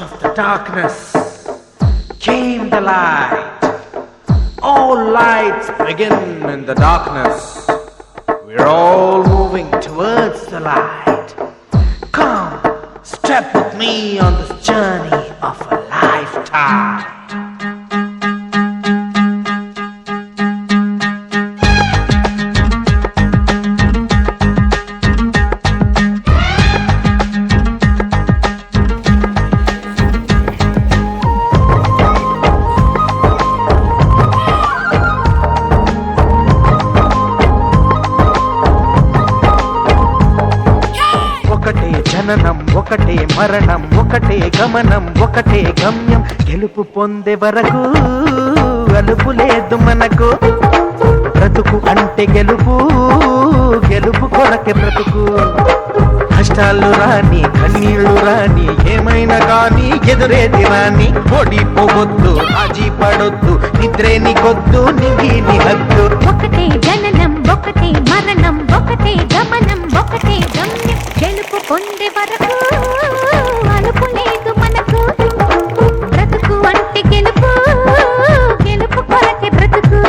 of the darkness came the light. All lights begin in the darkness. We're all moving towards the light. Come, step with me on this journey of a lifetime. ఒకటే జననం ఒకటే మరణం ఒకటే గమనం ఒకటే గమ్యం గెలుపు పొందే వరకు అలుపు లేదు మనకు బ్రతుకు అంటే గెలుపు గెలుపు కొరకే బ్రతుకు కష్టాలు రాని కన్నీళ్లు రాని ఏమైనా కానీ ఎదురేది రాని ఓడిపోవద్దు రాజీ పడొద్దు నిద్రే నీకొద్దు నింగి నీ హద్దు ఒకటే జననం ఒకటే మరణం ఒకటే గమనం ఒకటే గమ్యం గెలుపు పొందే వరకు అలుపు లేదు మనకు బ్రతుకు అంటే గెలుపు గెలుపు కొరకే బ్రతుకు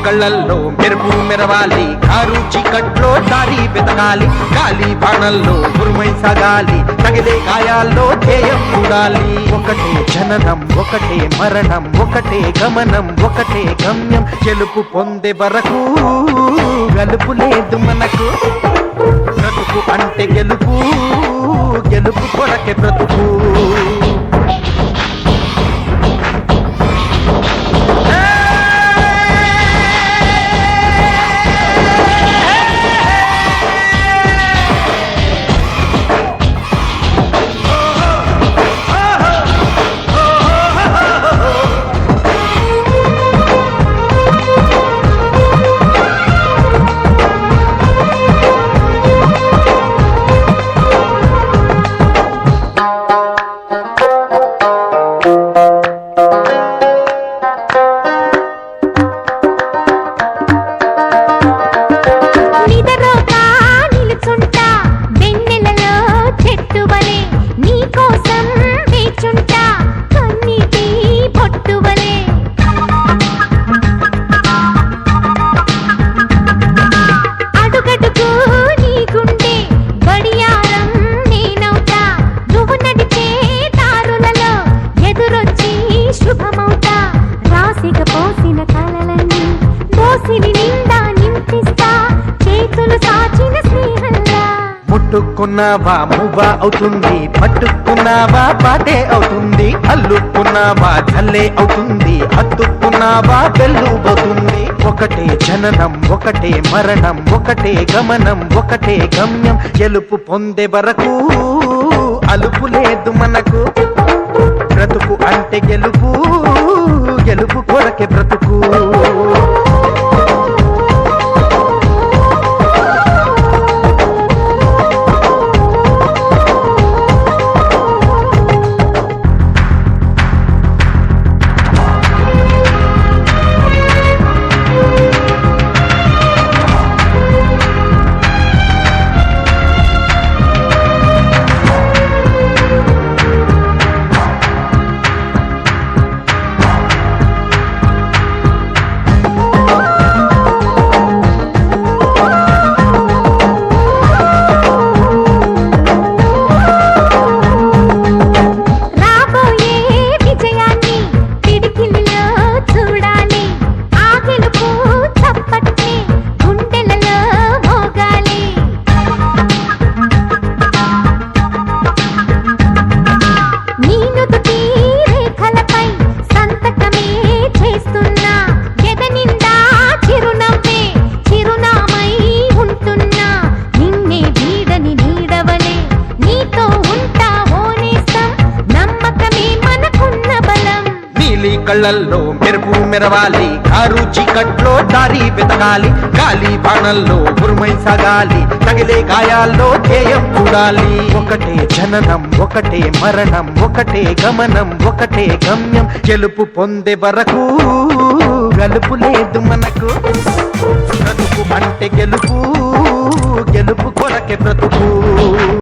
కళ్ళల్లో మెరుపు మెరవాలి కారు చీకట్లో దారి వెతకాలి గాలి బాణల్లో ఉరుమై సాగాలి తగిలే గాయాల్లో ధ్యేయం చూడాలి ఒకటే జననం ఒకటే మరణం ఒకటే గమనం ఒకటే గమ్యం గెలుపు పొందే వరకు గలుపు లేదు మనకు బ్రతుకు అంటే గెలుపు గెలుపు కొరకే బ్రతుకు ముట్టుకున్నావా మువ్వా అవుతుంది పట్టుకున్నావా పాటే అవుతుంది అల్లుకున్నావా జల్లే అవుతుంది హత్తుకున్నావా వెల్లుబోతుంది ఒకటే జననం ఒకటే మరణం ఒకటే గమనం ఒకటే గమ్యం గెలుపు పొందే వరకు అలుపు లేదు మనకు బ్రతుకు అంటే గెలుపు గెలుపు కొరకే బ్రతుకు కళ్ళల్లో మెరుపు మెరవాలి కారు చీకట్లో దారి వెతకాలి గాలి బాణల్లో ఉరుమై సాగాలి తగిలే గాయాల్లో ధ్యేయం చూడాలి ఒకటే జననం ఒకటే మరణం ఒకటే గమనం ఒకటే గమ్యం గెలుపు పొందే వరకు గలుపు లేదు మనకు బ్రతుకు అంటే గెలుపు గెలుపు కొరకే బ్రతుకు